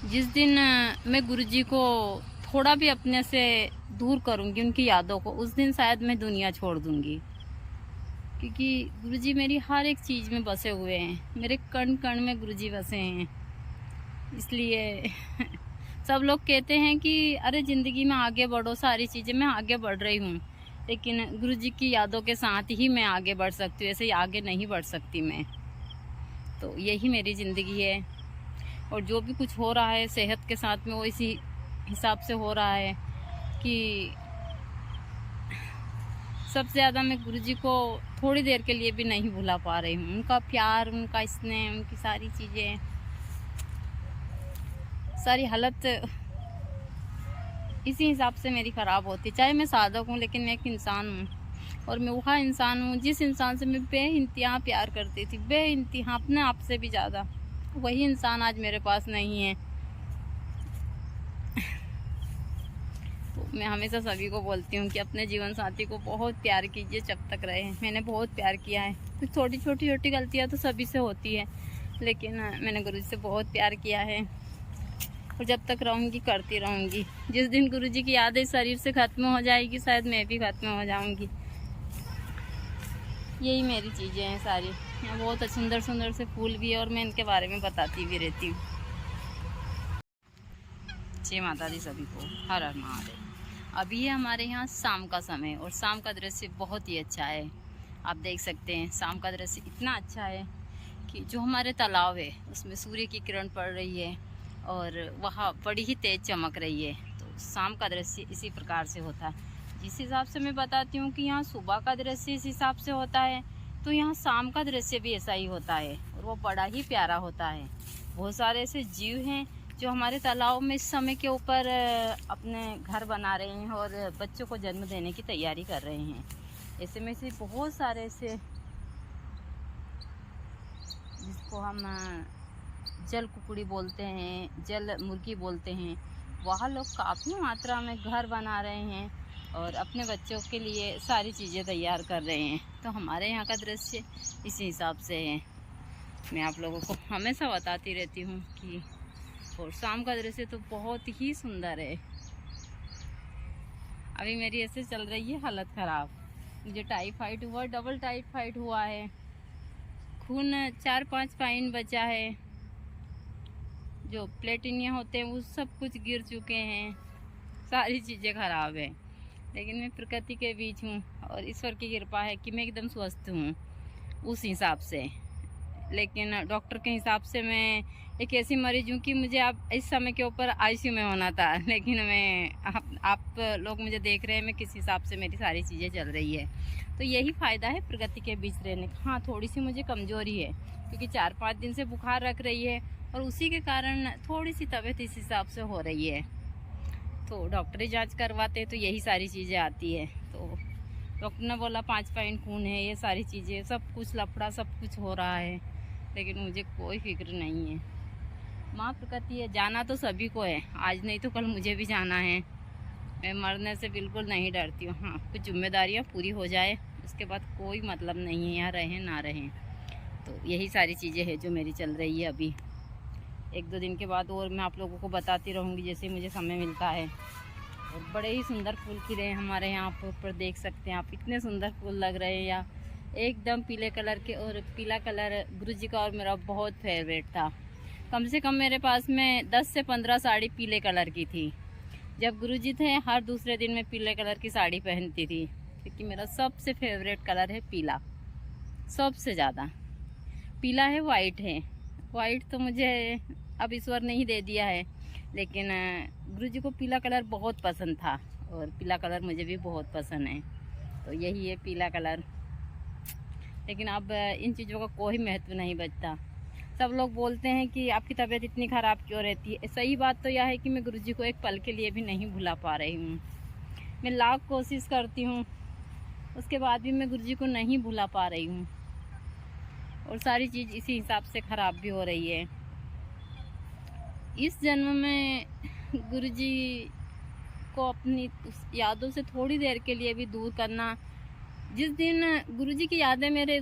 जिस दिन मैं गुरुजी को थोड़ा भी अपने से दूर करूंगी, उनकी यादों को, उस दिन शायद मैं दुनिया छोड़ दूंगी। क्योंकि गुरुजी मेरी हर एक चीज़ में बसे हुए हैं, मेरे कण कण में गुरुजी बसे हैं। इसलिए सब लोग कहते हैं कि अरे ज़िंदगी में आगे बढ़ो, सारी चीज़ें, मैं आगे बढ़ रही हूँ, लेकिन गुरुजी की यादों के साथ ही मैं आगे बढ़ सकती हूँ, ऐसे ही आगे नहीं बढ़ सकती मैं। तो यही मेरी ज़िंदगी है, और जो भी कुछ हो रहा है सेहत के साथ में वो इसी हिसाब से हो रहा है कि सबसे ज़्यादा मैं गुरुजी को थोड़ी देर के लिए भी नहीं भुला पा रही हूँ। उनका प्यार, उनका स्नेह, उनकी सारी चीज़ें, सारी हालत इसी हिसाब से मेरी ख़राब होती। चाहे मैं साधक हूँ, लेकिन मैं एक इंसान हूँ, और मैं वह इंसान हूँ जिस इंसान से मैं बेइंतहा प्यार करती थी, बेइंतहा, अपने आप से भी ज़्यादा। वही इंसान आज मेरे पास नहीं है। तो मैं हमेशा सभी को बोलती हूँ कि अपने जीवन साथी को बहुत प्यार कीजिए जब तक रहे। मैंने बहुत प्यार किया है। कुछ छोटी गलतियाँ तो सभी से होती है, लेकिन मैंने गुरुजी से बहुत प्यार किया है, और जब तक रहूँगी करती रहूँगी। जिस दिन गुरुजी की यादें शरीर से ख़त्म हो जाएगी, शायद मैं भी ख़त्म हो जाऊँगी। यही मेरी चीज़ें हैं सारी। यहाँ बहुत सुंदर सुंदर से फूल भी है, और मैं इनके बारे में बताती भी रहती हूँ। जय माता दी सभी को, हर हर महादेव। अभी है हमारे यहाँ शाम का समय, और शाम का दृश्य बहुत ही अच्छा है। आप देख सकते हैं शाम का दृश्य इतना अच्छा है कि जो हमारे तालाब है उसमें सूर्य की किरण पड़ रही है, और वहाँ बड़ी ही तेज़ चमक रही है। तो शाम का दृश्य इसी प्रकार से होता है। जिस हिसाब से मैं बताती हूँ कि यहाँ सुबह का दृश्य इस हिसाब से होता है, तो यहाँ शाम का दृश्य भी ऐसा ही होता है, और वो बड़ा ही प्यारा होता है। बहुत सारे ऐसे जीव हैं जो हमारे तालाब में इस समय के ऊपर अपने घर बना रहे हैं, और बच्चों को जन्म देने की तैयारी कर रहे हैं। ऐसे में से बहुत सारे ऐसे, जिसको हम जल कुकड़ी बोलते हैं, जल मुर्गी बोलते हैं, वह लोग काफ़ी मात्रा में घर बना रहे हैं, और अपने बच्चों के लिए सारी चीज़ें तैयार कर रहे हैं। तो हमारे यहाँ का दृश्य इसी हिसाब से है। मैं आप लोगों को हमेशा बताती रहती हूँ कि, और शाम का दृश्य तो बहुत ही सुंदर है। अभी मेरी ऐसे चल रही है हालत ख़राब, मुझे टाइफाइड हुआ, डबल टाइफाइड हुआ है, खून 4-5 पाइन बचा है, जो प्लेटिनिया होते हैं वो सब कुछ गिर चुके हैं, सारी चीज़ें ख़राब है। लेकिन मैं प्रकृति के बीच हूँ, और ईश्वर की कृपा है कि मैं एकदम स्वस्थ हूँ उस हिसाब से। लेकिन डॉक्टर के हिसाब से मैं एक ऐसी मरीज हूँ कि मुझे अब इस समय के ऊपर आईसीयू में होना था, लेकिन मैं आप लोग मुझे देख रहे हैं, मैं किस हिसाब से मेरी सारी चीज़ें चल रही है। तो यही फ़ायदा है प्रकृति के बीच रहने का। हाँ, थोड़ी सी मुझे कमज़ोरी है, क्योंकि 4-5 दिन से बुखार रख रही है, और उसी के कारण थोड़ी सी तबीयत इस हिसाब से हो रही है। तो डॉक्टरी जाँच करवाते तो यही सारी चीज़ें आती है। तो डॉक्टर ने बोला 5 पॉइंट खून है, ये सारी चीज़ें, सब कुछ लफड़ा, सब कुछ हो रहा है, लेकिन मुझे कोई फिक्र नहीं है। माँ प्रकृति है, जाना तो सभी को है, आज नहीं तो कल मुझे भी जाना है। मैं मरने से बिल्कुल नहीं डरती हूँ। हाँ, कुछ जिम्मेदारियाँ पूरी हो जाए, उसके बाद कोई मतलब नहीं है, यहाँ रहें ना रहें। तो यही सारी चीज़ें हैं जो मेरी चल रही है अभी। 1-2 दिन के बाद और मैं आप लोगों को बताती रहूँगी जैसे मुझे समय मिलता है। और बड़े ही सुंदर फूल खिले हैं हमारे यहाँ पर, देख सकते हैं आप, इतने सुंदर फूल लग रहे हैं यहाँ, एकदम पीले कलर के। और पीला कलर गुरुजी का और मेरा बहुत फेवरेट था। कम से कम मेरे पास में 10 से 15 साड़ी पीले कलर की थी। जब गुरुजी थे, हर दूसरे दिन मैं पीले कलर की साड़ी पहनती थी, क्योंकि मेरा सबसे फेवरेट कलर है पीला, सबसे ज़्यादा। पीला है, वाइट है। वाइट तो मुझे अब ईश्वर ने ही दे दिया है, लेकिन गुरुजी को पीला कलर बहुत पसंद था, और पीला कलर मुझे भी बहुत पसंद है। तो यही है पीला कलर। लेकिन अब इन चीज़ों का कोई महत्व नहीं बचता। सब लोग बोलते हैं कि आपकी तबीयत इतनी ख़राब क्यों रहती है। सही बात तो यह है कि मैं गुरुजी को एक पल के लिए भी नहीं भुला पा रही हूँ। मैं लाख कोशिश करती हूँ, उसके बाद भी मैं गुरुजी को नहीं भुला पा रही हूँ, और सारी चीज़ इसी हिसाब से ख़राब भी हो रही है। इस जन्म में गुरुजी को अपनी उस यादों से थोड़ी देर के लिए भी दूर करना। जिस दिन गुरुजी की यादें मेरे